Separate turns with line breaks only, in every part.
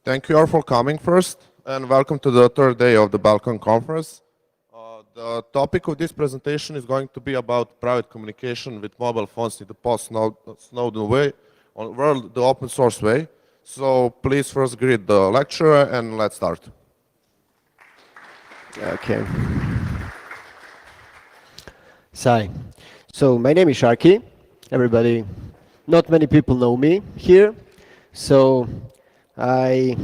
Thank you all for coming first, and welcome to the third day of the Balkan Conference. The topic of this presentation is going to be about private communication with mobile phones in the post-Snowden way, the open source way. So please first greet the lecturer and let's start.
Okay. So my name is Sharkey. Everybody, not many people know me here, so I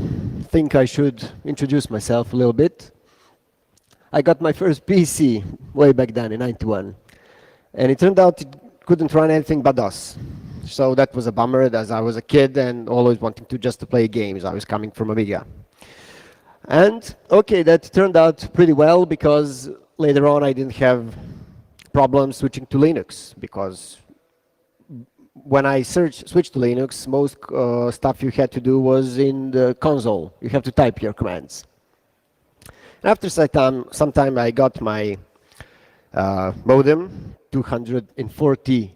think I should introduce myself a little bit. I got my first PC way back then in '91, and it turned out it couldn't run anything but DOS. So that was a bummer, as I was a kid and always wanting to play games. I was coming from Amiga. And okay, that turned out pretty well because later on I didn't have problems switching to Linux, because when I switched to Linux, most stuff you had to do was in the console. You have to type your commands. After some time I got my modem, 240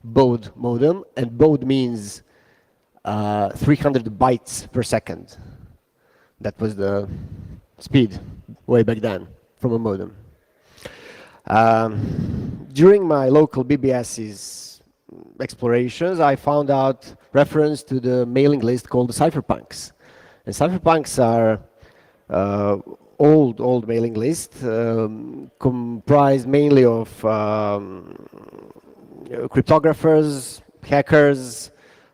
baud modem, and baud means 300 bytes per second. That was the speed way back then from a modem. During my local BBS's explorations, I found out reference to the mailing list called the cypherpunks. And cypherpunks are old mailing list, comprised mainly of cryptographers, hackers,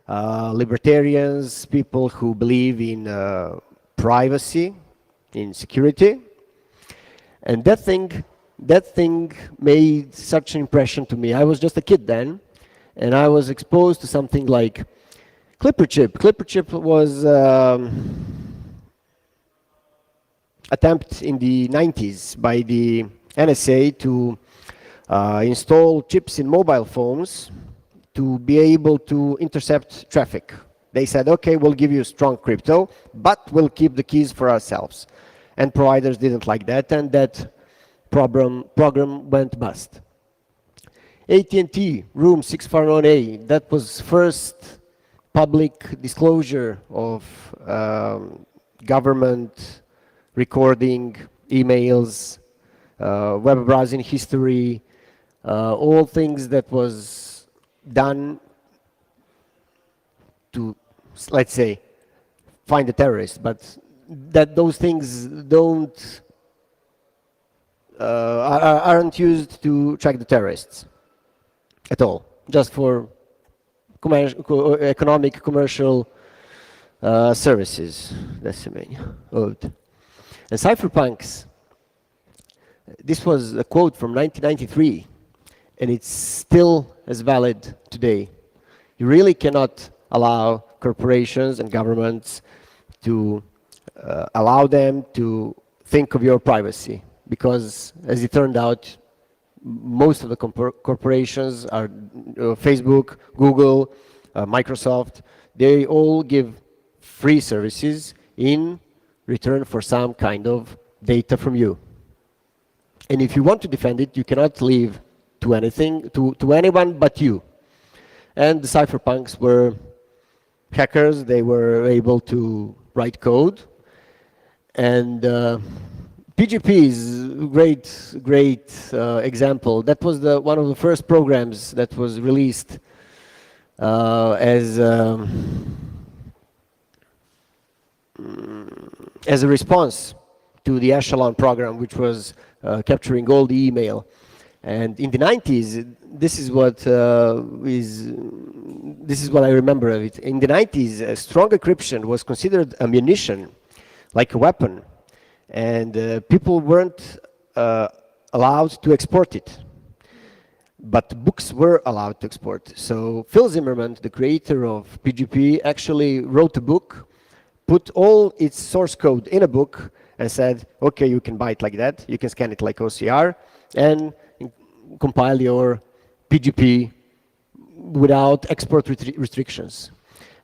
libertarians, people who believe in privacy, in security. And that thing made such an impression to me. I was just a kid then, and I was exposed to something like ClipperChip. ClipperChip was attempt in the 90s by the NSA to install chips in mobile phones to be able to intercept traffic. They said, okay, we'll give you strong crypto, but we'll keep the keys for ourselves. And providers didn't like that, and that program went bust. AT&T, Room 641A, that was first public disclosure of government recording, emails, web browsing history, all things that was done to, let's say, find the terrorists, but that those things aren't used to track the terrorists at all, just for economic, commercial services. That's the main old. And cypherpunks, this was a quote from 1993, and it's still as valid today. You really cannot allow corporations and governments to allow them to think of your privacy, because as it turned out, most of the corporations are Facebook, Google, Microsoft, they all give free services in return for some kind of data from you. And if you want to defend it, you cannot leave to anyone but you. And the cypherpunks were hackers. They were able to write code. And PGP is a great example. That was one of the first programs that was released as a response to the Echelon program, which was capturing all the email. And in the 90s, this is what I remember of it. In the 90s, strong encryption was considered ammunition, like a weapon, and people weren't allowed to export it. But books were allowed to export. So Phil Zimmermann, the creator of PGP, actually wrote a book, put all its source code in a book, and said, okay, you can buy it like that, you can scan it like OCR, and compile your PGP without export restrictions.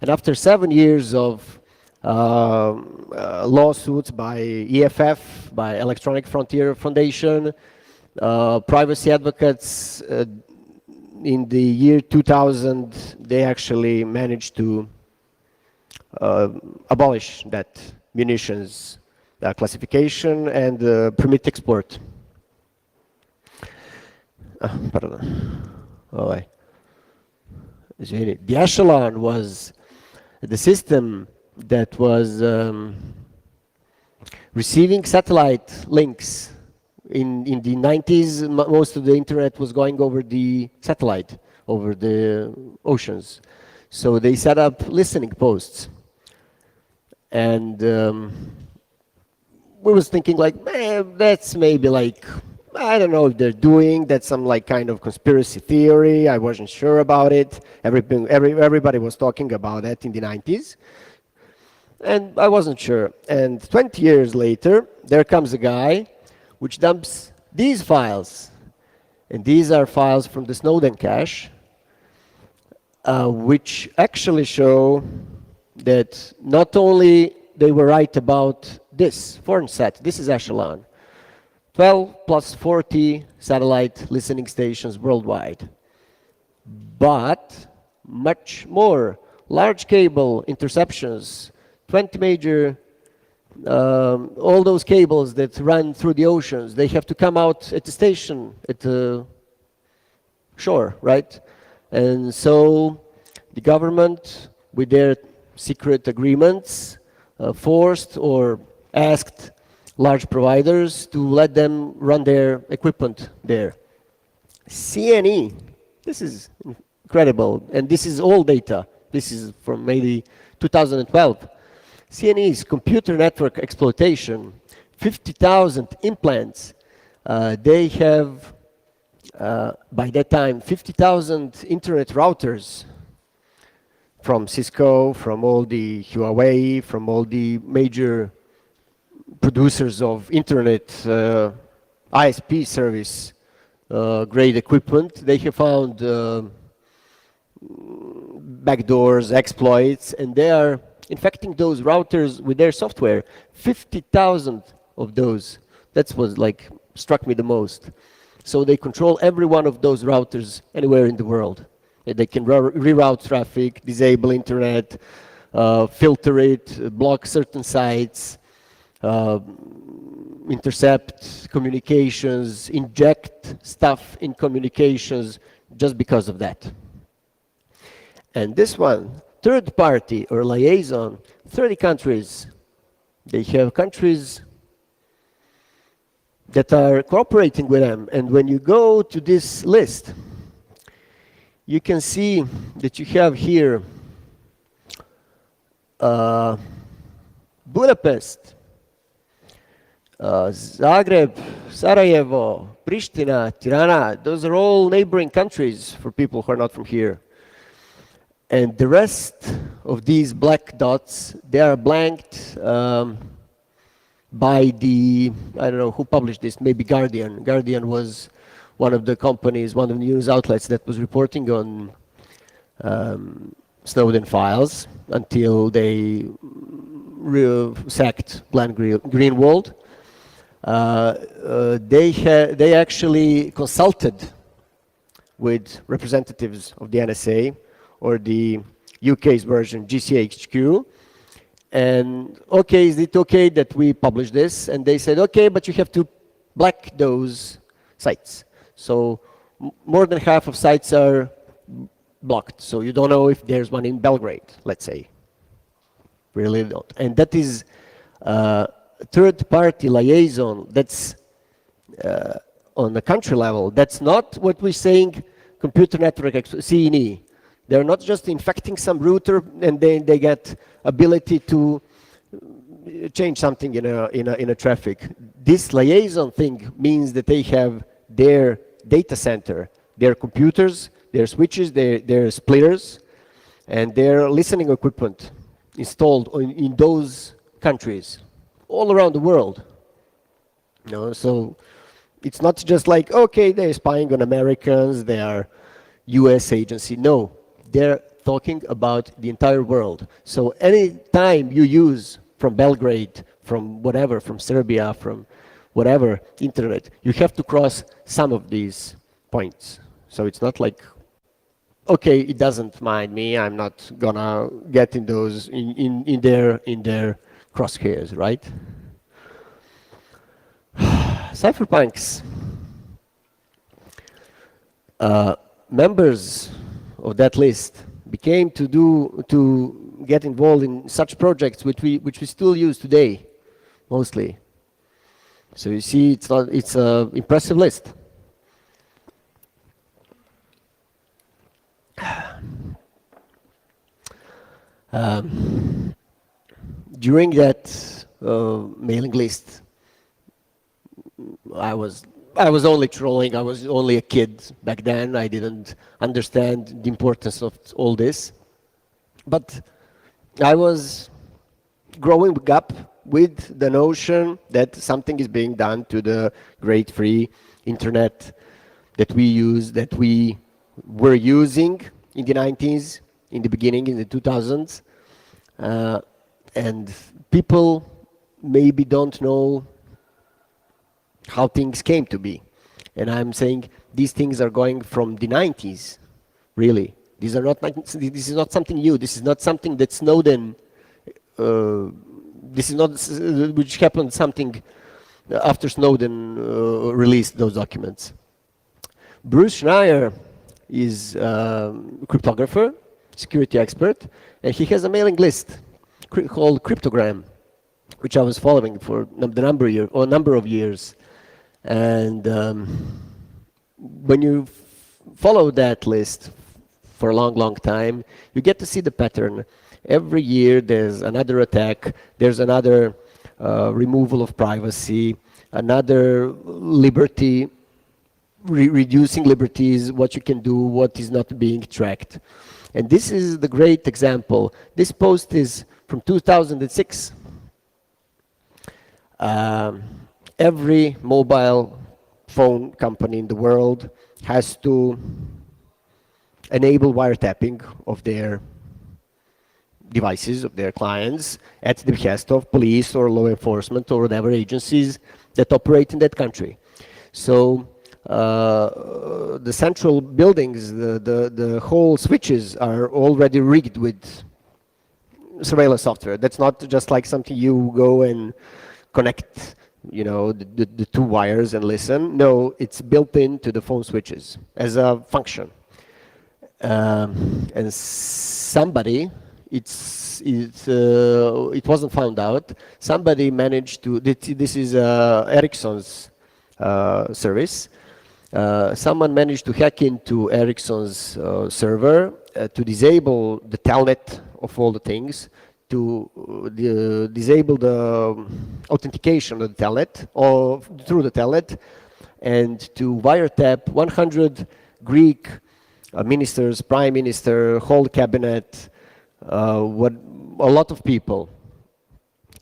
And after 7 years of lawsuits by EFF, by Electronic Frontier Foundation, privacy advocates, in the year 2000, they actually managed to abolish that munitions classification and permit export. Pardon. The echelon was the system that was receiving satellite links. In the 90s, most of the internet was going over the satellite, over the oceans. So they set up listening posts. And we was thinking like, man, that's maybe like, I don't know if they're doing, that's some like kind of conspiracy theory. I wasn't sure about it. Everybody was talking about that in the 90s. And I wasn't sure. And 20 years later, there comes a guy which dumps these files. And these are files from the Snowden cache, which actually show that not only they were right about this foreign set, this is echelon, 12 plus 40 satellite listening stations worldwide, but much more large cable interceptions, 20 major, all those cables that run through the oceans, they have to come out at the station, at the shore, right? And so the government, with their secret agreements, forced or asked large providers to let them run their equipment there. CNE, this is incredible, and this is all data. This is from maybe 2012. CNE's computer network exploitation, 50,000 implants. They have, by that time, 50,000 internet routers from Cisco, from all the Huawei, from all the major producers of internet ISP service grade equipment. They have found backdoors, exploits, and they are infecting those routers with their software. 50,000 of those. That's what like struck me the most. So they control every one of those routers anywhere in the world. They can reroute traffic, disable internet, filter it, block certain sites, intercept communications, inject stuff in communications just because of that. And this one, third party or liaison, 30 countries. They have countries that are cooperating with them. And when you go to this list, you can see that you have here Budapest, Zagreb, Sarajevo, Pristina, Tirana. Those are all neighboring countries for people who are not from here. And the rest of these black dots, they are blanked by the, I don't know who published this, maybe Guardian. Guardian was one of the companies, one of the news outlets that was reporting on Snowden files until they sacked Glenn Greenwald. They actually consulted with representatives of the NSA or the UK's version, GCHQ, and okay, is it okay that we publish this? And they said, okay, but you have to black those sites. So more than half of sites are blocked. So you don't know if there's one in Belgrade, let's say. Really don't. And that is third-party liaison. That's on the country level. That's not what we're saying computer network CNE. They're not just infecting some router and then they get ability to change something in a traffic. This liaison thing means that they have their data center, their computers, their switches, their splitters, and their listening equipment installed in those countries all around the world. So it's not just like, okay, they're spying on Americans, they are US agency. No, they're talking about the entire world. So any time you use from Belgrade, from whatever, from Serbia, from whatever, internet, you have to cross some of these points. So it's not like okay, it doesn't mind me. I'm not gonna get in those in their crosshairs, right? Cypherpunks, members of that list became to get involved in such projects which we still use today, mostly. So you see, it's an impressive list. During that mailing list, I was only trolling. I was only a kid back then. I didn't understand the importance of all this, but I was growing up with the notion that something is being done to the great free internet that we use, that we were using in the 90s, in the beginning, in the 2000s. And people maybe don't know how things came to be. And I'm saying these things are going from the 90s, really. This is not something new. This is not something that Snowden, this is not, which happened something after Snowden released those documents. Bruce Schneier is a cryptographer, security expert, and he has a mailing list called Cryptogram, which I was following for a number of years. And when you follow that list for a long, long time, you get to see the pattern. Every year there's another attack, there's another removal of privacy, another liberty, reducing liberties, what you can do, what is not being tracked. And this is the great example. This post is from 2006. Every mobile phone company in the world has to enable wiretapping of their devices, of their clients, at the behest of police or law enforcement or whatever agencies that operate in that country. So the central buildings, the whole switches are already rigged with surveillance software. That's not just like something you go and connect, you know, the two wires and listen. No, it's built into the phone switches as a function. And somebody, it wasn't found out. Somebody managed to. This is Ericsson's service. Someone managed to hack into Ericsson's server to disable the telnet of all the things, to disable the authentication of the telnet or through the telnet, and to wiretap 100 Greek ministers, prime minister, whole cabinet, a lot of people,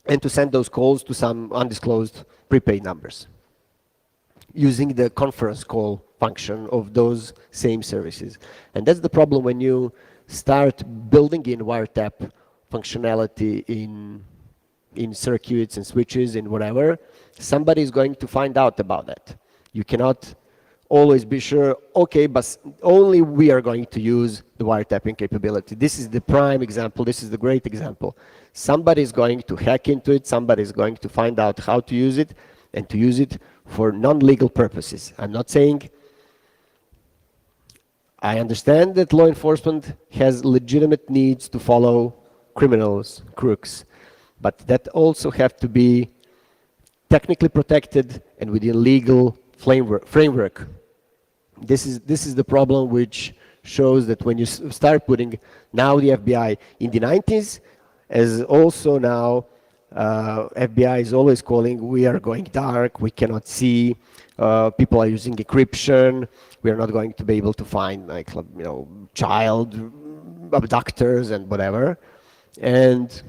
and to send those calls to some undisclosed prepaid numbers using the conference call function of those same services. And that's the problem when you start building in wiretap functionality in circuits and switches and whatever. Somebody is going to find out about that. You cannot always be sure, okay, but only we are going to use the wiretapping capability. This is the prime example. This is the great example. Somebody is going to hack into it. Somebody is going to find out how to use it, and to use it for non-legal purposes. I'm not saying, I understand that law enforcement has legitimate needs to follow criminals, crooks, but that also have to be technically protected and within legal framework. This is the problem, which shows that when you start putting now the FBI in the 90s, as also now FBI is always calling, we are going dark, we cannot see, people are using encryption, we are not going to be able to find, like, you know, child abductors and whatever, and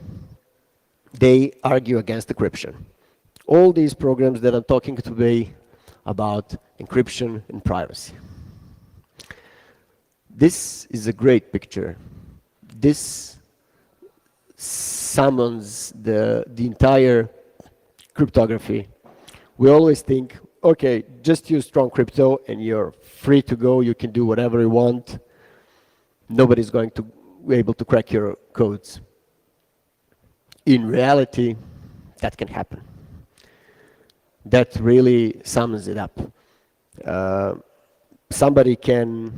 they argue against encryption. All these programs that I'm talking today about encryption and privacy. This is a great picture. This summons the entire cryptography. We always think, okay, just use strong crypto and you're free to go, you can do whatever you want. nobody's going to be able to crack your codes. In reality, that can happen. That really sums it up. Somebody can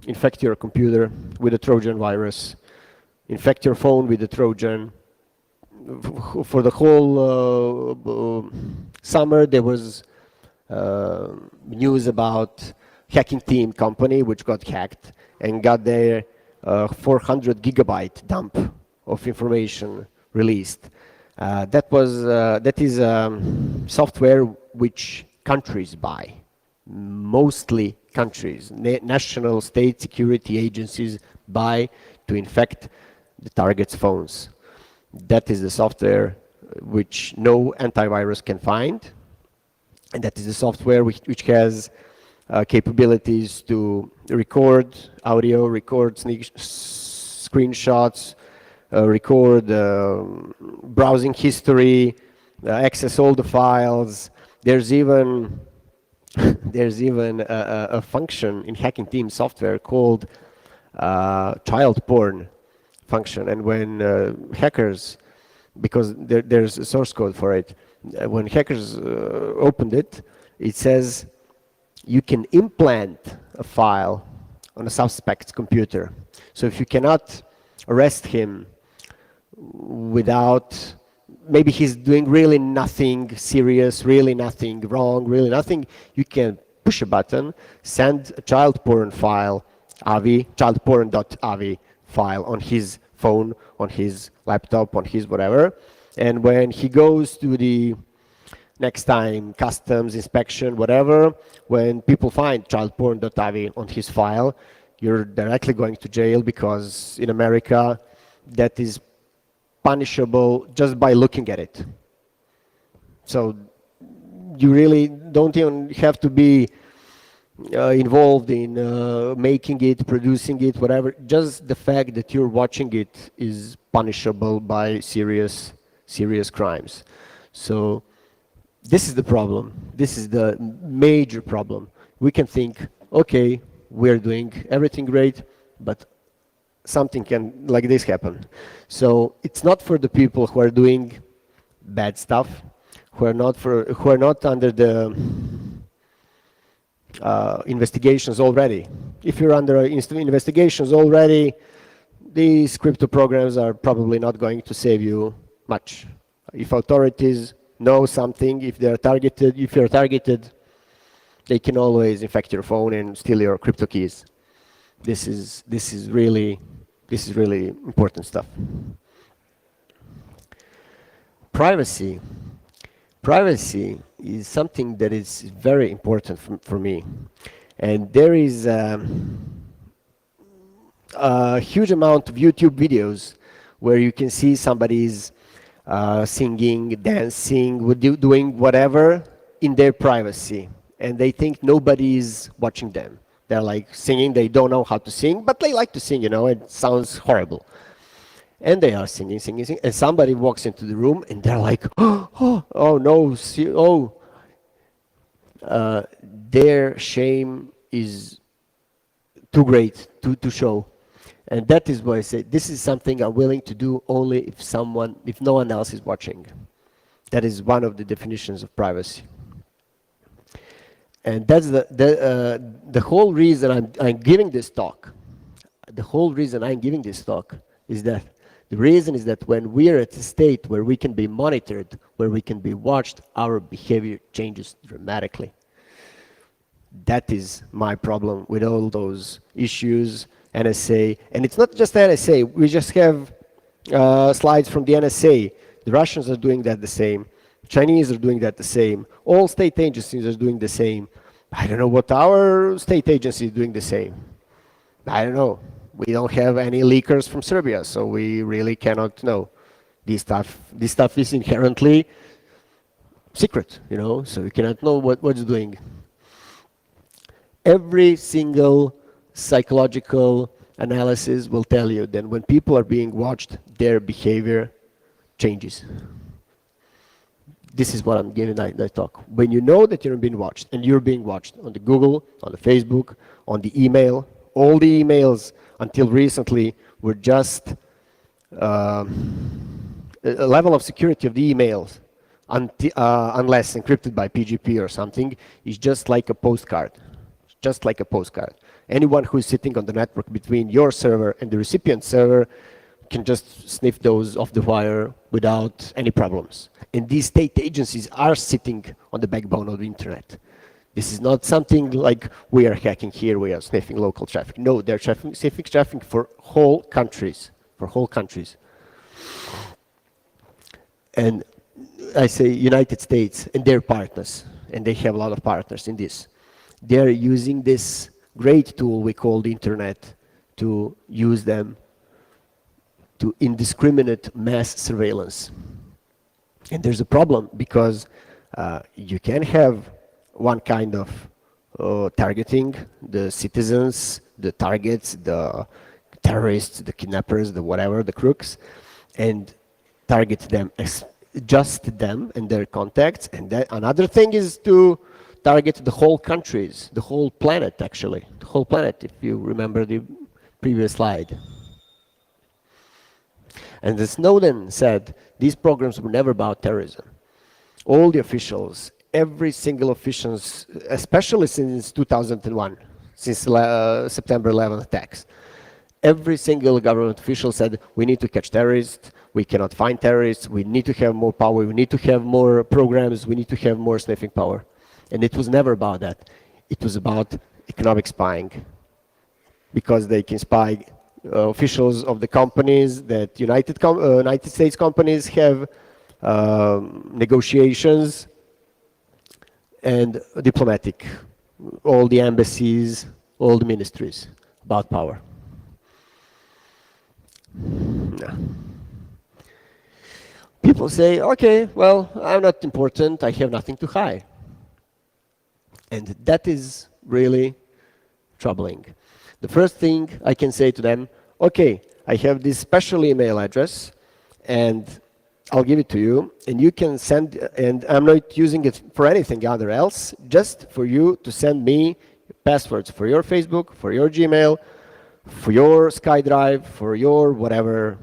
infect your computer with a Trojan virus, infect your phone with a Trojan. For the whole summer, there was news about hacking team company which got hacked and got their 400 gigabyte dump of information released. That is software which countries buy, mostly countries, national state security agencies buy to infect the target's phones. That is the software which no antivirus can find, and that is the software which has capabilities to record audio, record screenshots, record browsing history, access all the files. There's even a function in hacking team software called child porn function, and when hackers, because there's a source code for it, when hackers opened it, it says you can implant a file on a suspect's computer. So if you cannot arrest him without, maybe he's doing really nothing serious, really nothing wrong, really nothing, you can push a button, send a child porn file, AVI, childporn.avi file on his phone, on his laptop, on his whatever, and when he goes to the next time customs inspection, whatever, when people find childporn.avi on his file, you're directly going to jail, because in America that is punishable just by looking at it. So you really don't even have to be involved in making it, producing it, whatever. Just the fact that you're watching it is punishable by serious crimes. So this is the problem. This is the major problem. We can think, okay, we're doing everything great, but something can like this happen. So it's not for the people who are doing bad stuff, who are not under the investigations already. If you're under investigations already, these crypto programs are probably not going to save you much. If authorities know something, if you're targeted, they can always infect your phone and steal your crypto keys. This is really important stuff. Privacy is something that is very important for me, and there is a huge amount of YouTube videos where you can see somebody's singing, dancing, doing whatever in their privacy, and they think nobody is watching them. They're like singing, they don't know how to sing, but they like to sing, you know, it sounds horrible. And they are singing, and somebody walks into the room and they're like, oh no, their shame is too great to show. And that is why I say this is something I'm willing to do only if no one else is watching. That is one of the definitions of privacy. And that's the whole reason I'm giving this talk. The whole reason I'm giving this talk is that the reason is that when we are at a state where we can be monitored, where we can be watched, our behavior changes dramatically. That is my problem with all those issues, NSA. And it's not just NSA. We just have slides from the NSA. The Russians are doing that the same. Chinese are doing that the same. All state agencies are doing the same. I don't know what our state agency is doing the same. I don't know. We don't have any leakers from Serbia, so we really cannot know. This stuff is inherently secret, you know, so you cannot know what it's doing. Every single psychological analysis will tell you that when people are being watched, their behavior changes. This is what I'm giving that talk. When you know that you're being watched, and you're being watched on the Google, on the Facebook, on the email, all the emails until recently were just a level of security of the emails, unless encrypted by PGP or something, is just like a postcard. Just like a postcard. Anyone who is sitting on the network between your server and the recipient server can just sniff those off the wire without any problems. And these state agencies are sitting on the backbone of the internet. This is not something like we are hacking here, we are sniffing local traffic. No, they're sniffing traffic for whole countries, And I say United States and their partners, and they have a lot of partners in this. They're using this great tool we call the internet to use them to indiscriminate mass surveillance. And there's a problem because you can have one kind of targeting, the citizens, the targets, the terrorists, the kidnappers, the whatever, the crooks, and target them, just them and their contacts. And that, another thing is to target the whole countries, the whole planet actually, the whole planet, if you remember the previous slide. And the Snowden said these programs were never about terrorism. All the officials, every single officials, especially since 2001, since September 11 attacks, every single government official said we need to catch terrorists, we cannot find terrorists, we need to have more power, we need to have more programs, we need to have more sniffing power. And it was never about that. It was about economic spying, because they can spy officials of the companies that United States companies have negotiations and diplomatic, all the embassies, all the ministries about power. No. People say, okay, well, I'm not important, I have nothing to hide. And that is really troubling. The first thing I can say to them, okay, I have this special email address and I'll give it to you and you can send, and I'm not using it for anything other else, just for you to send me passwords for your Facebook, for your Gmail, for your SkyDrive, for your whatever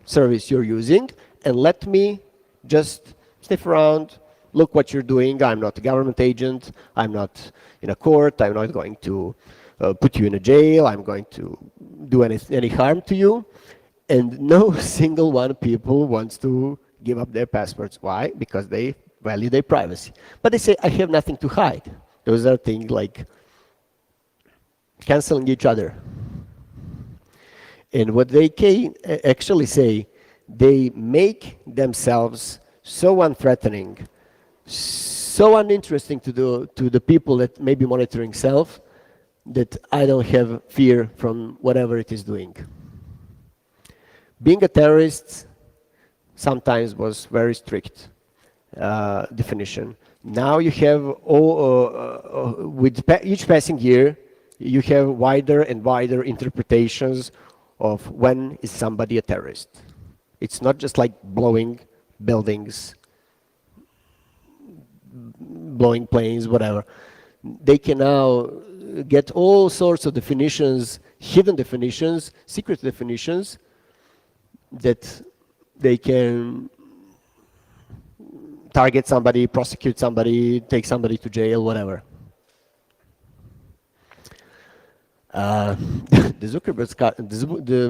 service you're using, and let me just sniff around, look what you're doing. I'm not a government agent, I'm not in a court, I'm not going to put you in a jail, I'm going to do any harm to you. And no single one of people wants to give up their passwords. Why? Because they value their privacy. But they say, I have nothing to hide. Those are things like canceling each other. And what they can actually say, they make themselves so unthreatening, so uninteresting to the people that may be monitoring self, that I don't have fear from whatever it is doing. Being a terrorist sometimes was very strict definition. Now you have, with each passing year, you have wider and wider interpretations of when is somebody a terrorist. It's not just like blowing buildings, blowing planes, whatever. They can now get all sorts of definitions, hidden definitions, secret definitions, that they can target somebody, prosecute somebody, take somebody to jail, whatever. The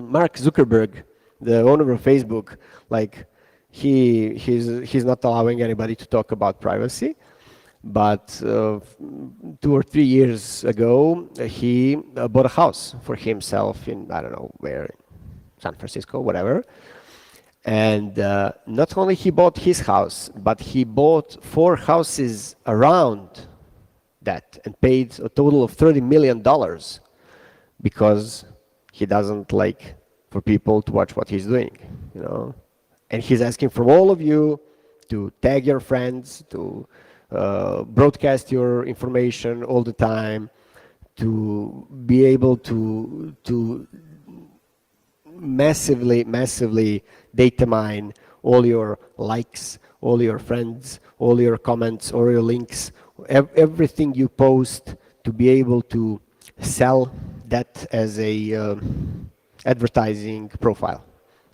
Mark Zuckerberg, the owner of Facebook, like he's not allowing anybody to talk about privacy. But 2 or 3 years ago, he bought a house for himself in, I don't know where, San Francisco, whatever. And not only he bought his house, but he bought 4 houses around that and paid a total of $30 million because he doesn't like for people to watch what he's doing, you know. And he's asking from all of you to tag your friends, to broadcast your information all the time, to be able to massively data mine all your likes, all your friends, all your comments, all your links, everything you post, to be able to sell that as a advertising profile,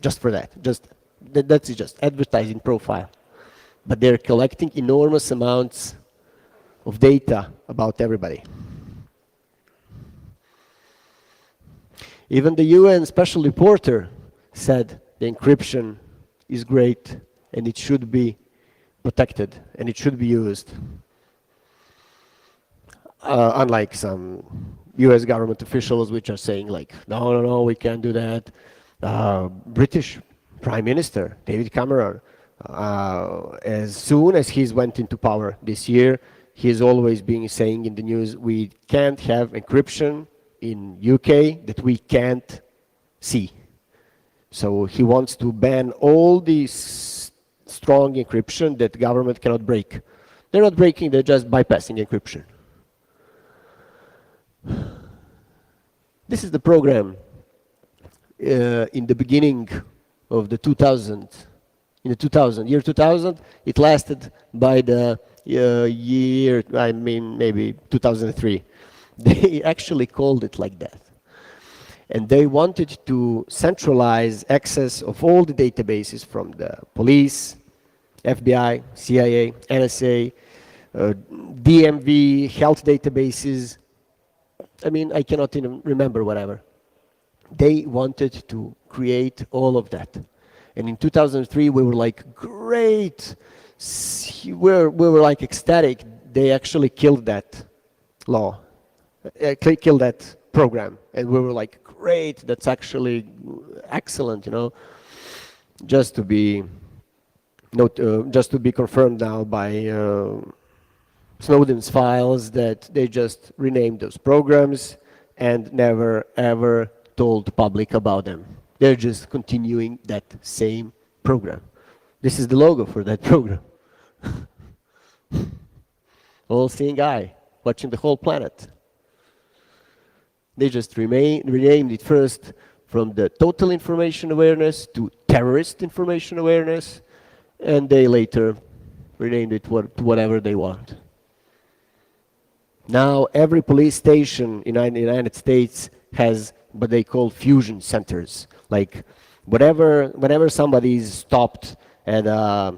just for that. That's just advertising profile. But they're collecting enormous amounts of data about everybody. Even the UN special reporter said the encryption is great and it should be protected and it should be used. Unlike some US government officials which are saying like, no, we can't do that. British Prime Minister David Cameron, as soon as he went into power this year, he's always been saying in the news, we can't have encryption in UK that we can't see. So he wants to ban all these strong encryption that government cannot break. They're not breaking, they're just bypassing encryption. This is the program in the beginning of the 2000. In the year 2000, it lasted by the year, I mean, maybe 2003. They actually called it like that. And they wanted to centralize access of all the databases from the police, FBI, CIA, NSA, DMV, health databases. I mean, I cannot even remember whatever. They wanted to create all of that. And in 2003, we were like, great. We were like ecstatic. They actually killed that law, killed that program. And we were like, great, that's actually excellent, you know. Just to be confirmed now by Snowden's files that they just renamed those programs and never ever told the public about them. They're just continuing that same program. This is the logo for that program. All-seeing eye, watching the whole planet. They just renamed it first from the total information awareness to terrorist information awareness, and they later renamed it to whatever they want. Now every police station in the United States has what they call fusion centers. Like whenever somebody is stopped at a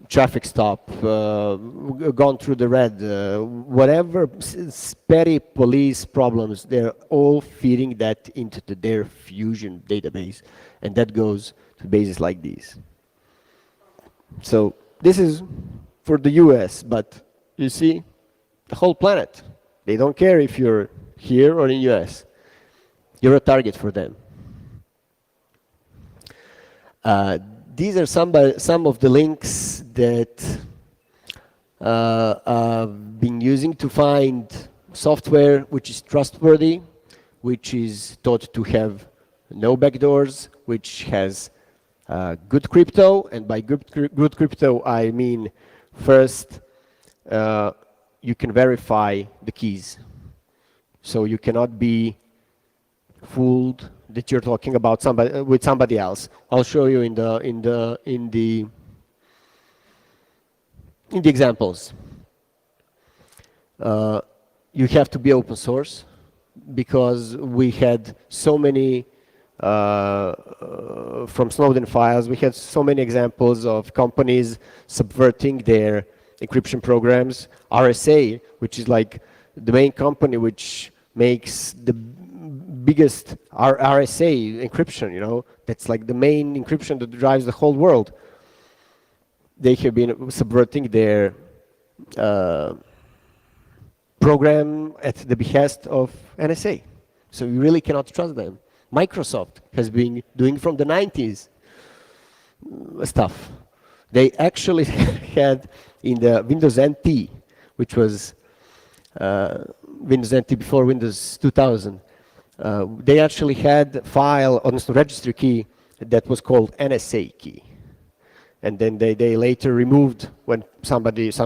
traffic stop, gone through the red, whatever petty police problems, they're all feeding that into their fusion database. And that goes to bases like these. So this is for the US, but you see, the whole planet. They don't care if you're here or in US. You're a target for them. These are some of the links that I've been using to find software which is trustworthy, which is thought to have no backdoors, which has good crypto, and by good crypto I mean first you can verify the keys, so you cannot be fooled that you're talking about with somebody else. I'll show you in the examples. You have to be open source, because we had so many from Snowden files, we had so many examples of companies subverting their encryption programs. RSA, which is like the main company which makes the biggest RSA encryption, you know, that's like the main encryption that drives the whole world. They have been subverting their program at the behest of NSA. So you really cannot trust them. Microsoft has been doing from the 90s stuff. They actually had in the Windows NT, which was Windows NT before Windows 2000, they actually had a file on the registry key that was called NSA key. And then they later removed when some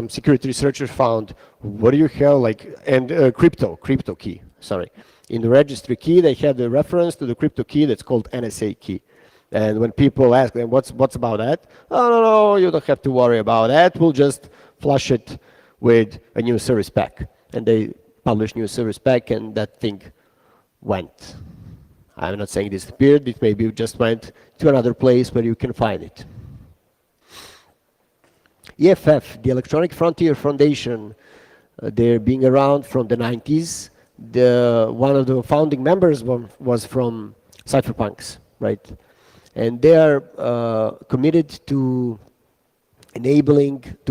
security researchers found, what do you have, like, and crypto key, sorry. In the registry key, they had a reference to the crypto key that's called NSA key. And when people ask them, what's about that? Oh, no, you don't have to worry about that. We'll just flush it with a new service pack. And they publish new service pack, and that thing went. I'm not saying disappeared, it maybe just went to another place where you can find it. EFF, the Electronic Frontier Foundation, they're being around from the 90s. One of the founding members was from cypherpunks, right? And they are committed to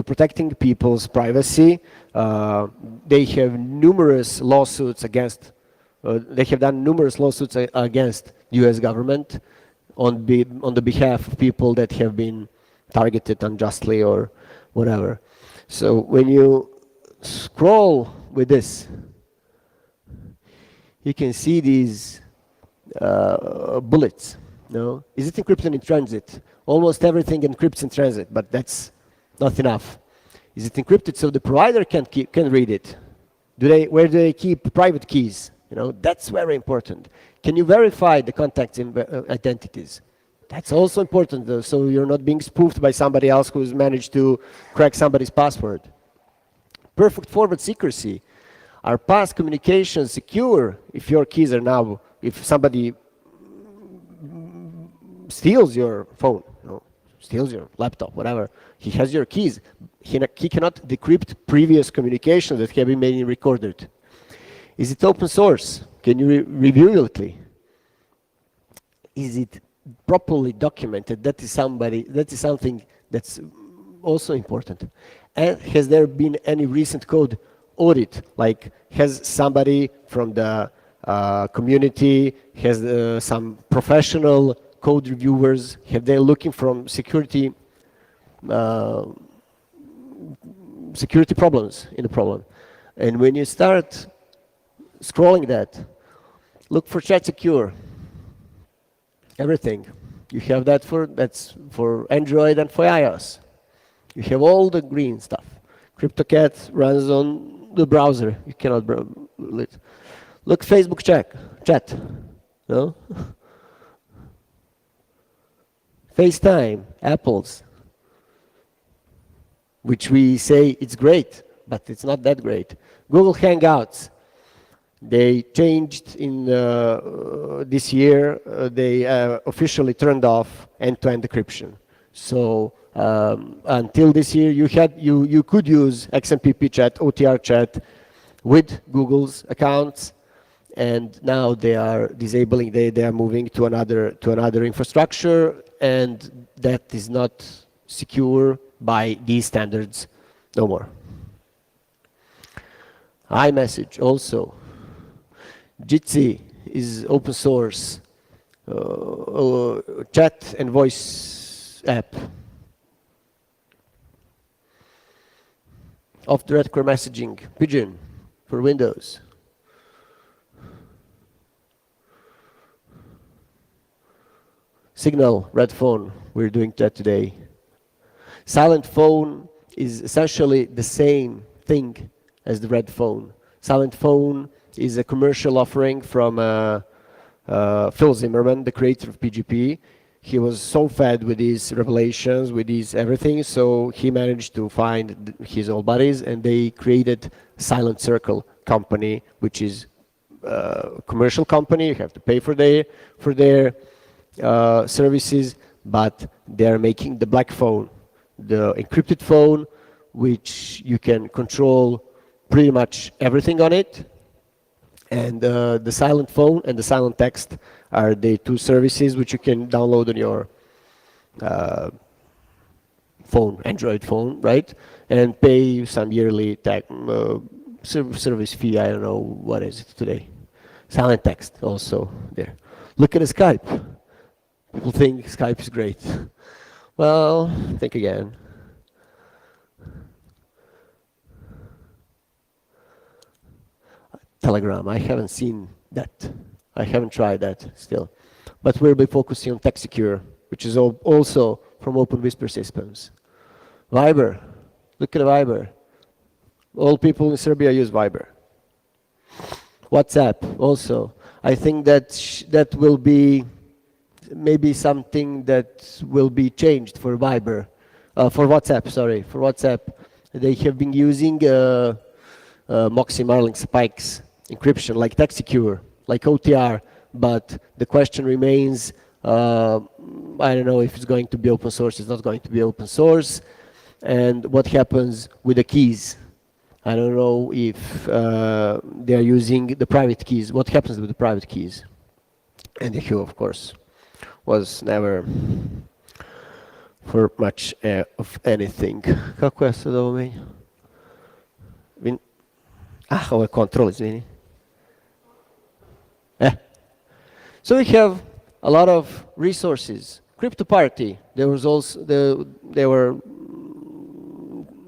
protecting people's privacy. They have numerous lawsuits against, they have done numerous lawsuits against U.S. government on the behalf of people that have been targeted unjustly or whatever. So when you scroll with this, you can see these bullets. No? Is it encrypted in transit? Almost everything encrypts in transit, but that's not enough. Is it encrypted so the provider can read it? Where do they keep private keys? You know, that's very important. Can you verify the contact identities? That's also important, though, so you're not being spoofed by somebody else who's managed to crack somebody's password. Perfect forward secrecy. Are past communications secure if your keys are now, if somebody steals your phone, you know, steals your laptop, whatever, he has your keys. He cannot decrypt previous communications that have been made and recorded. Is it open source? Can you review it? Is it properly documented? That is something that's also important. And has there been any recent code audit? Like, has somebody from the community, has some professional code reviewers, have they looking from security problems in the problem? And when you start scrolling that, look for chat secure. Everything. You have that's for Android and for iOS. You have all the green stuff. CryptoCat runs on the browser. You cannot look Facebook chat. No? FaceTime, Apple's, which we say it's great, but it's not that great. Google Hangouts, they changed in this year. They officially turned off end-to-end encryption. So until this year, you could use XMPP chat, OTR chat with Google's accounts, and now they are disabling. They are moving to another infrastructure, and that is not secure by these standards no more. iMessage also. Jitsi is open source chat and voice app. Off-the-record messaging, Pigeon for Windows. Signal, Red Phone, we're doing that today. Silent Phone is essentially the same thing as the Red Phone. Silent Phone is a commercial offering from Phil Zimmerman, the creator of PGP. He was so fed with these revelations, with these everything, so he managed to find his old buddies, and they created Silent Circle company, which is a commercial company. You have to pay for their services, but they're making the black phone, the encrypted phone, which you can control pretty much everything on it. And the silent phone and the silent text are the two services which you can download on your phone, Android phone, right? And pay some yearly service fee. I don't know what is it today. Silent text also there. Look at the Skype. People think Skype is great. Well, think again. Telegram, I haven't seen that. I haven't tried that still. But we'll be focusing on TechSecure, which is also from Open Whisper Systems. Viber, look at Viber. All people in Serbia use Viber. WhatsApp also. I think that will be maybe something that will be changed for Viber, for WhatsApp, sorry, for WhatsApp. They have been using Moxie Marlin Spikes encryption like TechSecure, like OTR, but the question remains, I don't know if it's going to be open source, it's not going to be open source, and what happens with the keys. I don't know if they are using the private keys. What happens with the private keys? And the Hue, of course, was never for much of anything. Kako je sad ovo menja? Ovo je control, izvini. So we have a lot of resources. Crypto Party, there was also, there were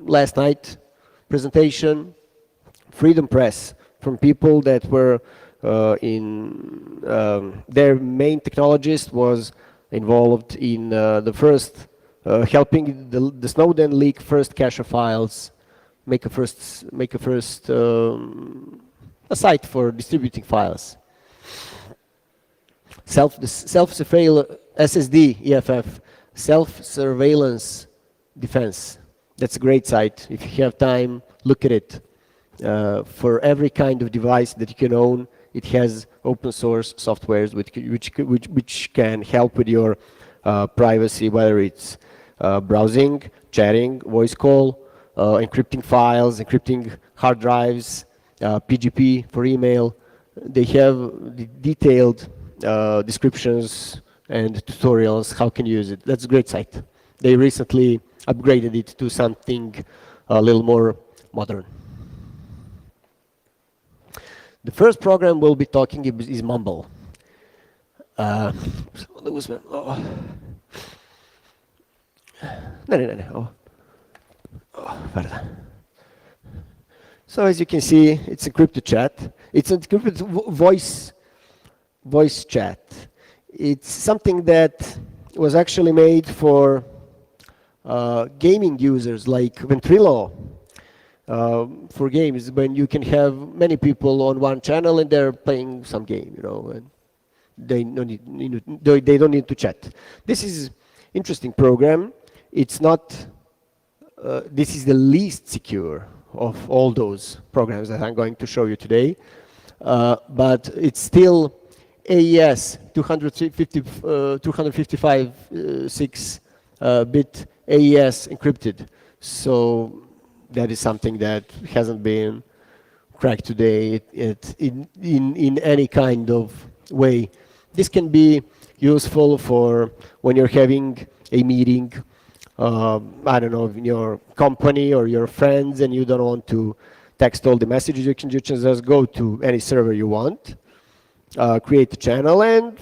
last night presentation, Freedom Press, from people that were their main technologist was involved in the first, helping the Snowden leak first cache of files, make a site for distributing files. SSD, EFF, self-surveillance defense. That's a great site. If you have time, look at it. For every kind of device that you can own, it has open source softwares which can help with your privacy, whether it's browsing, chatting, voice call, encrypting files, encrypting hard drives, PGP for email. They have detailed descriptions and tutorials how can you use it. That's a great site. They recently upgraded it to something a little more modern. The first program we'll be talking is Mambo. No. Pardon. So as you can see, it's encrypted chat. It's encrypted voice chat. It's something that was actually made for gaming users like Ventrilo. For games, when you can have many people on one channel and they're playing some game, you know, and they don't need to chat. This is interesting program. It's not. This is the least secure of all those programs that I'm going to show you today, but it's still AES 255 6-bit AES encrypted. So that is something that hasn't been cracked today in any kind of way. This can be useful for when you're having a meeting, I don't know, in your company or your friends, and you don't want to text all the messages. You can just go to any server you want, create a channel, and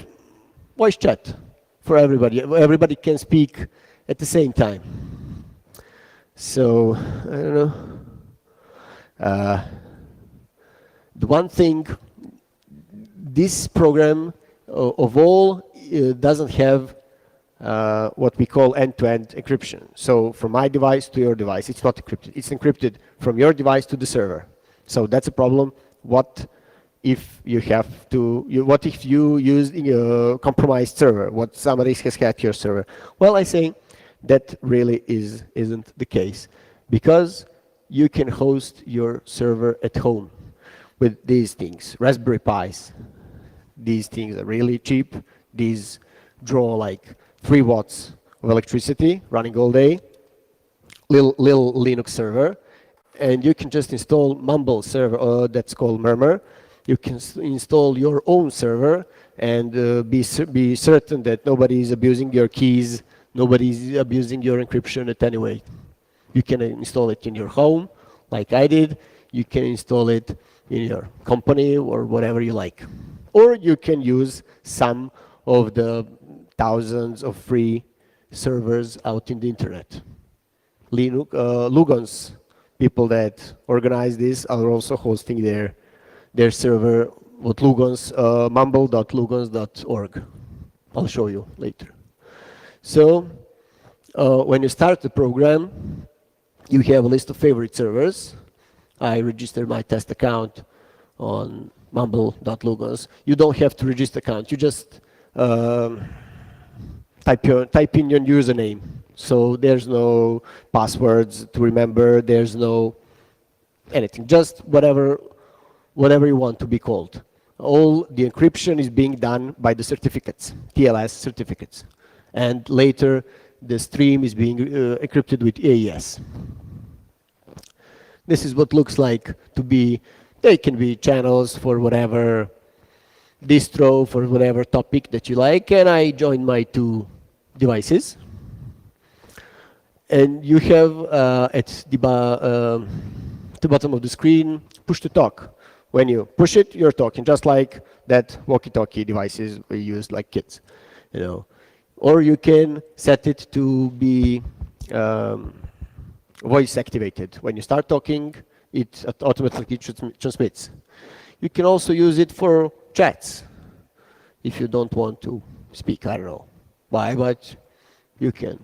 voice chat for everybody. Everybody can speak at the same time. So, I don't know. The one thing, this program of all doesn't have what we call end-to-end encryption. So from my device to your device, it's not encrypted. It's encrypted from your device to the server. So that's a problem. What if you have to, what if you use a compromised server? What somebody has hacked your server? Well, I say that really isn't the case, because you can host your server at home with these things, Raspberry Pis. These things are really cheap. These draw like 3 watts of electricity running all day, little Linux server, and you can just install Mambo server, that's called Murmur. You can install your own server and be certain that nobody is abusing your keys, nobody is abusing your encryption at any way. You can install it in your home, like I did. You can install it in your company or whatever you like. Or you can use some of the thousands of free servers out in the internet. Lugon's people that organize this are also hosting their server with Lugon's, mambo.lugons.org. I'll show you later. So when you start the program, you have a list of favorite servers. I registered my test account on mambo.lugons. You don't have to register account. You just type in your username. So there's no passwords to remember. There's no anything. Just whatever you want to be called. all the encryption is being done by the certificates, TLS certificates. And later, the stream is being encrypted with AES. This is what looks like to be, they can be channels for whatever distro, for whatever topic that you like, and I join my two devices. And you have at the bottom of the screen, push to talk. When you push it, you're talking, just like that walkie-talkie devices we use like kids, you know. Or you can set it to be voice activated. When you start talking, it automatically transmits. You can also use it for chats if you don't want to speak. I don't know why, but you can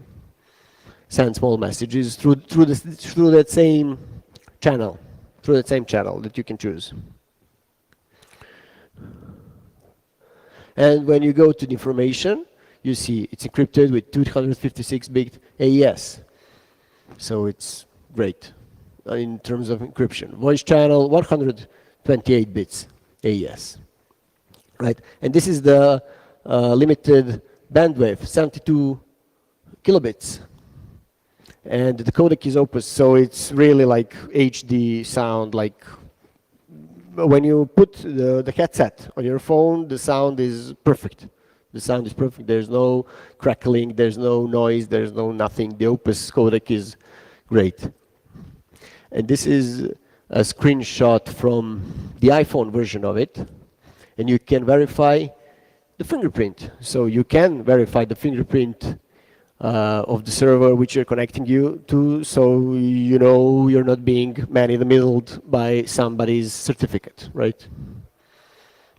send small messages through that same channel, that you can choose. And when you go to the information, you see it's encrypted with 256-bit AES. So it's great in terms of encryption. Voice channel, 128 bits AES. Right? And this is the limited bandwidth, 72 kilobits. And the codec is Opus, so it's really like HD sound, like when you put the headset on your phone, the sound is perfect. The sound is perfect. There's no crackling, there's no noise, there's no nothing. The Opus codec is great. And this is a screenshot from the iPhone version of it. And you can verify the fingerprint. So you can verify the fingerprint of the server which you're connecting you to, so you know you're not being man-in-the-middled by somebody's certificate, right?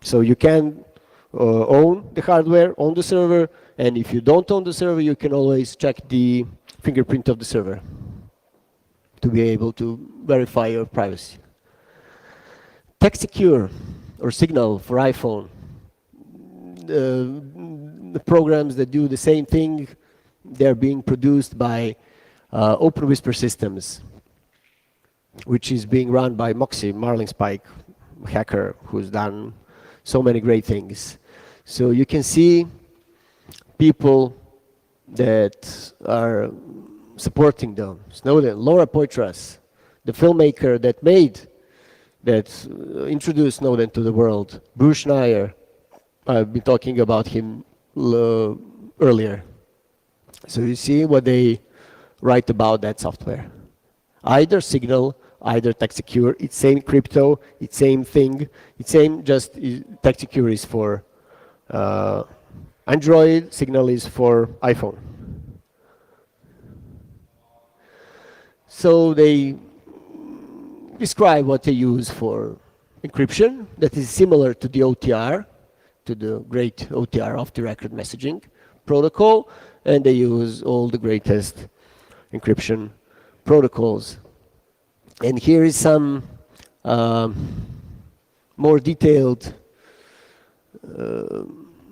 So you can own the hardware, own the server, and if you don't own the server, you can always check the fingerprint of the server to be able to verify your privacy. Text Secure or Signal for iPhone, the programs that do the same thing, they're being produced by Open Whisper Systems, which is being run by Moxie, Marlinspike, hacker who's done so many great things. So you can see people that are supporting them. Snowden, Laura Poitras, the filmmaker that introduced Snowden to the world. Bruce Schneier, I've been talking about him earlier. So you see what they write about that software. Either Signal, either TechSecure, it's same crypto, it's same thing, it's same, just TechSecure is for Android, Signal is for iPhone. So they describe what they use for encryption that is similar to the OTR, to the great OTR, off-the-record messaging protocol, and they use all the greatest encryption protocols. And here is some more detailed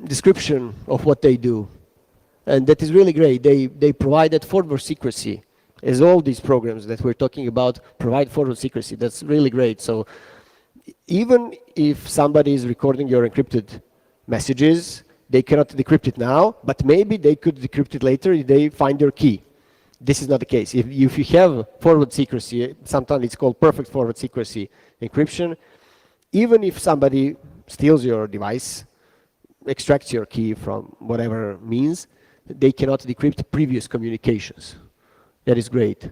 description of what they do. And that is really great. They provided forward secrecy, as all these programs that we're talking about provide forward secrecy. That's really great. So even if somebody is recording your encrypted messages, they cannot decrypt it now, but maybe they could decrypt it later if they find your key. This is not the case. If you have forward secrecy, sometimes it's called perfect forward secrecy encryption, even if somebody steals your device, extracts your key from whatever means, they cannot decrypt previous communications. That is great.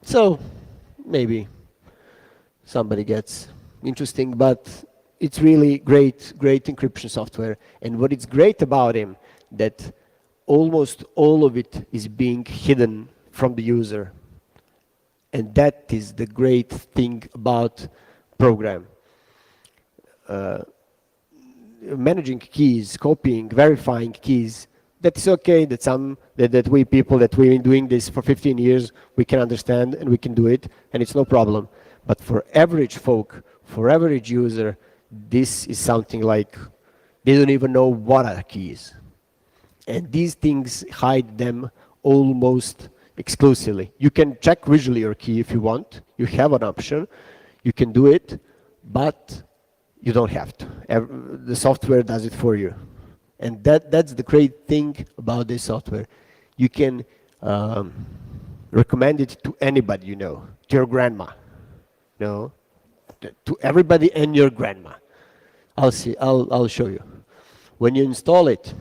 So maybe somebody gets interesting, but it's really great encryption software. And what is great about him, that almost all of it is being hidden from the user. And that is the great thing about program. Managing keys, copying, verifying keys, that's okay, that we people that we've been doing this for 15 years, we can understand and we can do it, and it's no problem. But for average folk, for average user, this is something like, they don't even know what are keys. And these things hide them almost exclusively. You can check visually your key if you want. You have an option. You can do it, but you don't have to. The software does it for you. And that's the great thing about this software. You can recommend it to anybody you know, to your grandma, to everybody and your grandma. I'll show you. When you install it,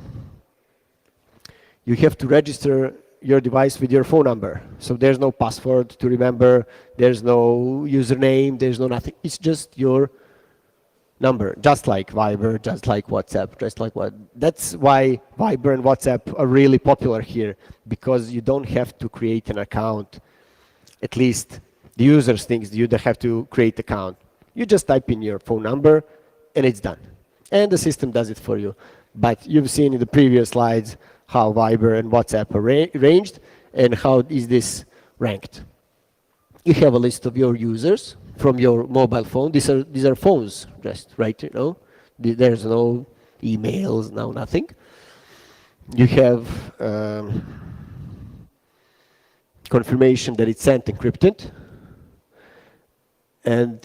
you have to register your device with your phone number. So there's no password to remember, there's no username, there's no nothing. It's just your number, just like Viber, just like WhatsApp, just like what. That's why Viber and WhatsApp are really popular here, because you don't have to create an account. At least the users think you don't have to create an account. You just type in your phone number and it's done. And the system does it for you. But you've seen in the previous slides how Viber and WhatsApp are arranged and how is this ranked. You have a list of your users from your mobile phone. These are phones, just right, There's no emails, no nothing. You have confirmation that it's sent encrypted. And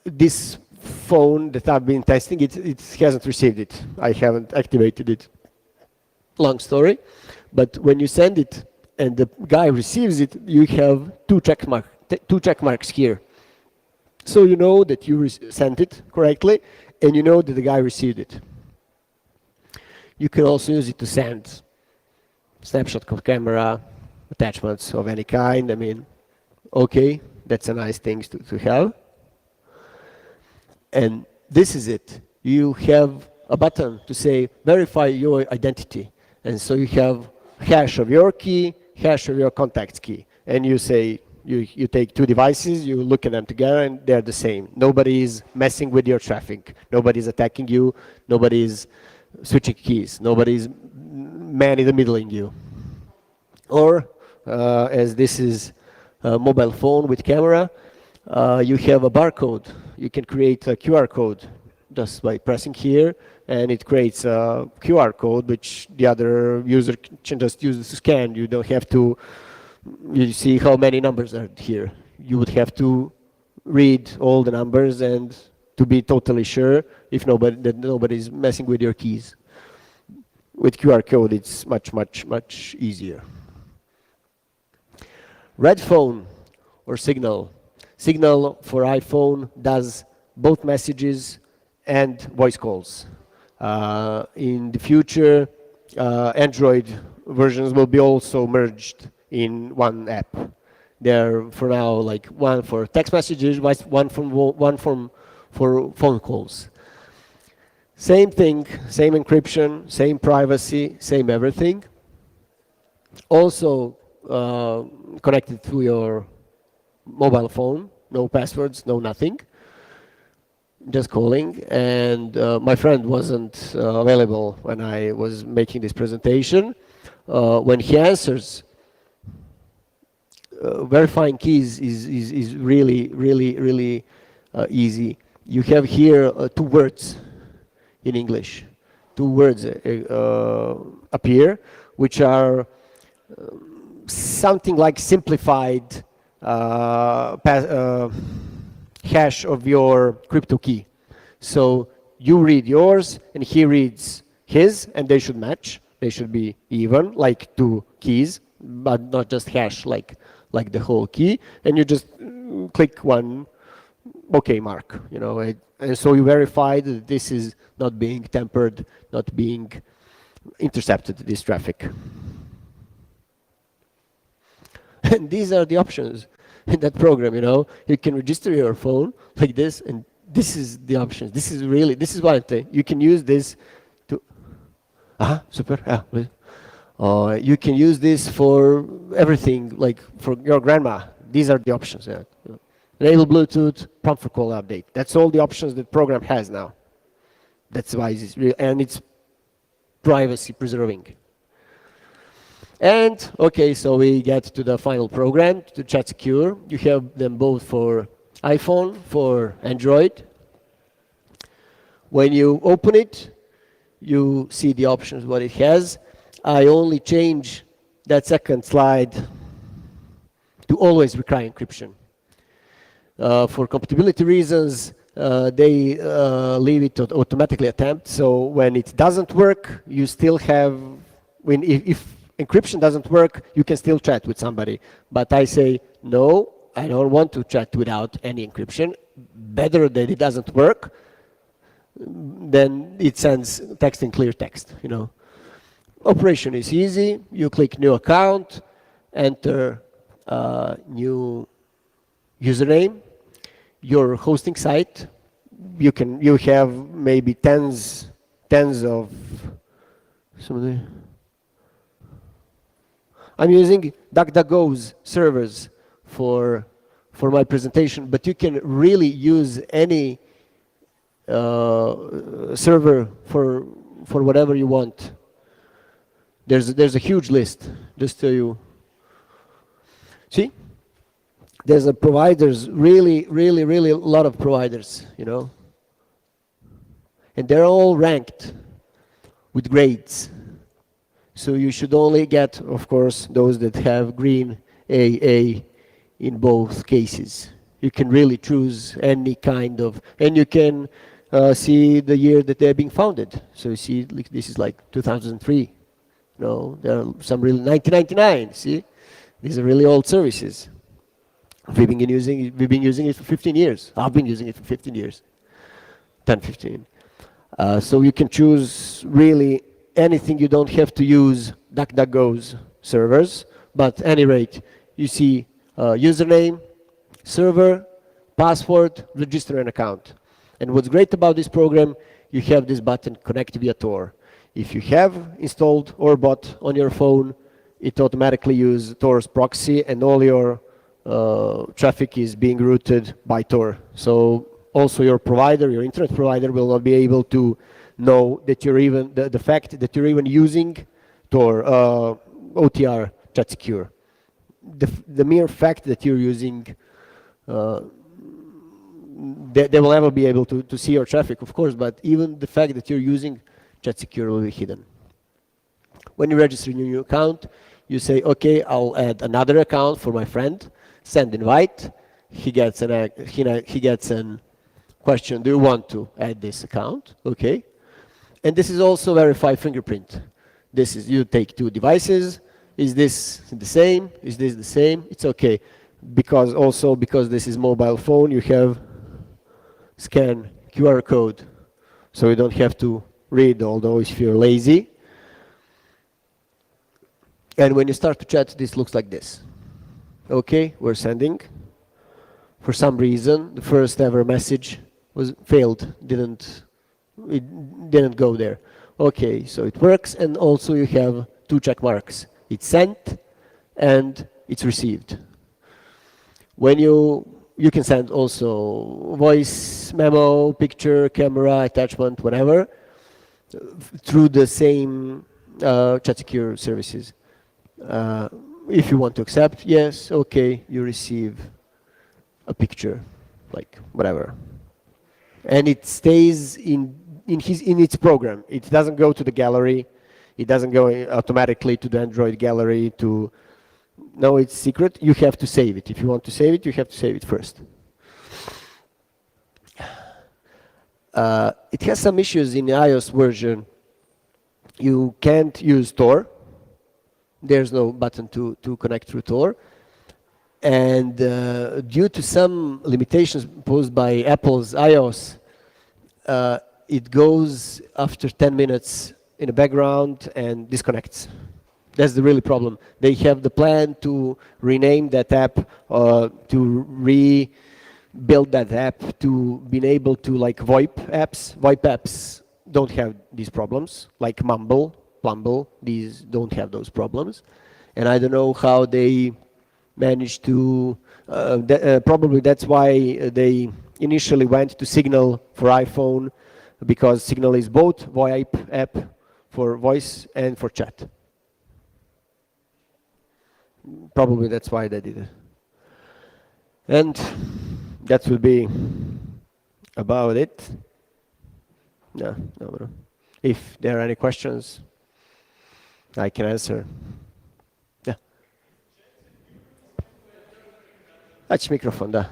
this phone that I've been testing, it hasn't received it. I haven't activated it. Long story. But when you send it and the guy receives it, you have two check marks here. So you know that you sent it correctly, and you know that the guy received it. You can also use it to send snapshot of camera, attachments of any kind. I mean, okay, that's a nice thing to have. And this is it. You have a button to say verify your identity. And so you have hash of your key, hash of your contacts key. And you say, you take two devices, you look at them together, and they're the same. Nobody is messing with your traffic. Nobody is attacking you. Nobody is switching keys. Nobody is man in the middling you. Or, as this is a mobile phone with camera, you have a barcode. You can create a QR code just by pressing here, and it creates a QR code which the other user can just use to scan. You don't have to, you see how many numbers are here. You would have to read all the numbers and to be totally sure if nobody's messing with your keys. With QR code, it's much easier. Red phone or Signal. Signal for iPhone does both messages and voice calls. In the future, Android versions will be also merged in one app. There for now like one for text messages, one for phone calls. Same thing, same encryption, same privacy, same everything. Also connected to your mobile phone, no passwords, no nothing, just calling. And my friend wasn't available when I was making this presentation. When he answers, verifying keys is really easy. You have here two words in English. Two words appear, which are something like simplified hash of your crypto key. So you read yours and he reads his, and they should match. They should be even, like two keys, but not just hash like the whole key. And you just click one OK mark, and so you verify that this is not being tampered, not being intercepted, this traffic. And these are the options in that program, You can register your phone like this, and this is the options. This is what you can use this to, super, yeah. You can use this for everything, like for your grandma. These are the options, yeah. Enable Bluetooth, prompt for call update. That's all the options that program has now. That's why it's real, and it's privacy preserving. And okay, so we get to the final program, to Chat Secure. You have them both for iPhone, for Android. When you open it, you see the options, what it has. I only change that second slide to always require encryption. For compatibility reasons, they leave it to automatically attempt. So when it doesn't work, you still have, if encryption doesn't work, you can still chat with somebody. But I say, no, I don't want to chat without any encryption. Better that it doesn't work, then it sends text in clear text, you know. Operation is easy. You click new account, enter new username, your hosting site. You have maybe tens of something. I'm using DuckDuckGo's servers for my presentation, but you can really use any server for whatever you want. There's a huge list, just to you. See, there's a providers, really a lot of providers, you know, and they're all ranked with grades. So you should only get, of course, those that have green AA in both cases. You can really choose any kind of, and you can see the year that they're being founded. So you see, like, this is like 2003. No, there are some really 1999. See, these are really old services. We've been using it for 15 years. I've been using it for 15 years, 10, 15. So you can choose really anything. You don't have to use DuckDuckGo's servers, but at any rate, you see username, server, password, register an account. And what's great about this program, you have this button, connect via Tor. If you have installed or bought on your phone, it automatically uses Tor's proxy, and all your traffic is being routed by Tor. So also your provider, your internet provider, will not be able to know that you're even, the fact that you're even using Tor, OTR Chat Secure. The mere fact that you're using, they will never be able to see your traffic, of course, but even the fact that you're using Chat Secure will be hidden. When you register your new account, you say, okay, I'll add another account for my friend, send invite. He gets an question, do you want to add this account? Okay. And this is also verify fingerprint. This is, you take two devices. Is this the same? Is this the same? It's okay. Because this is mobile phone, you have scan QR code. So you don't have to read, although if you're lazy. And when you start to chat, this looks like this. Okay, we're sending. For some reason, the first ever message failed, it didn't go there. Okay, so it works, and also you have two check marks. It's sent and it's received. When you can send also voice, memo, picture, camera, attachment, whatever, through the same Chat Secure services. If you want to accept, yes, okay, you receive a picture, like whatever. And it stays in its program. It doesn't go to the gallery. It doesn't go automatically to the Android gallery to, no, it's secret. You have to save it. If you want to save it, you have to save it first. It has some issues in the iOS version. You can't use Tor. There's no button to connect through Tor. And due to some limitations posed by Apple's iOS, it goes after 10 minutes in the background and disconnects. That's the really problem. They have the plan to rename that app, to rebuild that app, to be able to, like, VoIP apps. VoIP apps don't have these problems, like Mambo, Plumble, these don't have those problems. And I don't know how they managed to, probably that's why they initially went to Signal for iPhone, because Signal is both VoIP app for voice and for chat. Probably that's why they did it. And that will be about it. No. If there are any questions, I can answer. Yeah. Touch microphone, da.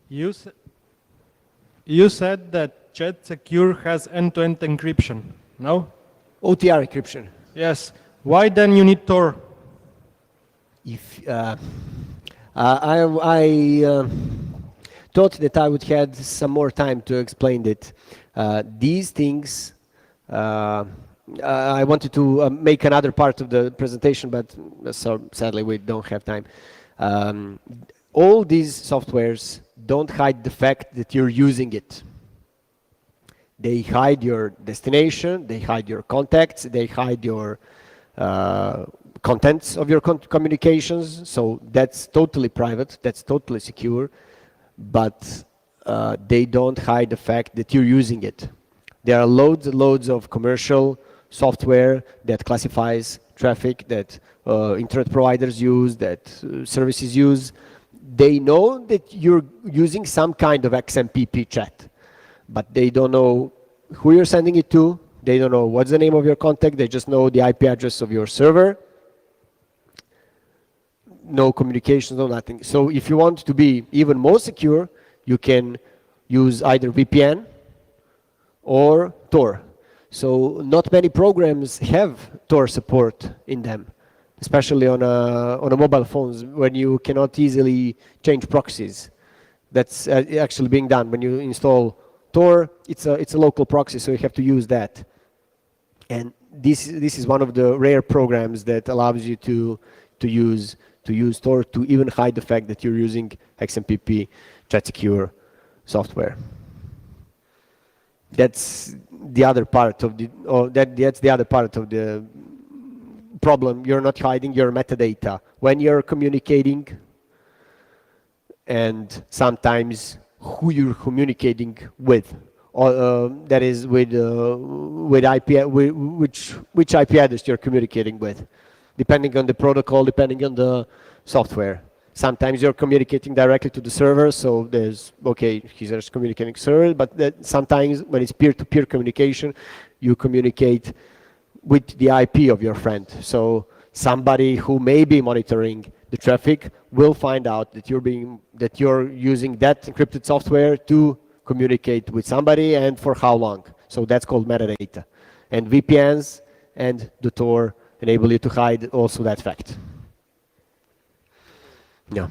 You, s- you said that Chat Secure has end-to-end encryption, no?
OTR encryption.
Yes. Why then you need Tor?
If I thought that I would had some more time to explain it. These things, I wanted to make another part of the presentation, but so sadly we don't have time. All these softwares don't hide the fact that you're using it. They hide your destination, they hide your contacts, they hide your contents of your communications. So that's totally private, that's totally secure, but they don't hide the fact that you're using it. There are loads and loads of commercial software that classifies traffic that internet providers use, that services use. They know that you're using some kind of XMPP chat, but they don't know who you're sending it to. They don't know what's the name of your contact. They just know the IP address of your server. No communications, no nothing. So if you want to be even more secure, you can use either VPN or Tor. So not many programs have Tor support in them, especially on a mobile phones when you cannot easily change proxies. That's actually being done when you install Tor. It's a local proxy, so you have to use that. And this is one of the rare programs that allows you to use Tor to even hide the fact that you're using XMPP Chat Secure software. That's the other part of the that's the other part of the problem. You're not hiding your metadata when you're communicating, and sometimes who you're communicating with. That is with IP, which IP address you're communicating with, depending on the protocol, depending on the software. Sometimes you're communicating directly to the server, so there's, okay, he's just communicating server, but sometimes when it's peer-to-peer communication, you communicate with the IP of your friend. So somebody who may be monitoring the traffic will find out that you're using that encrypted software to communicate with somebody and for how long. So that's called metadata. And VPNs and the Tor enable you to hide also that fact. Yeah.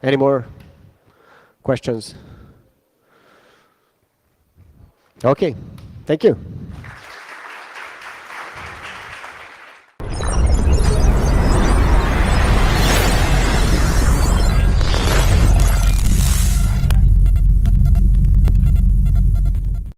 Any more questions? Okay, thank you.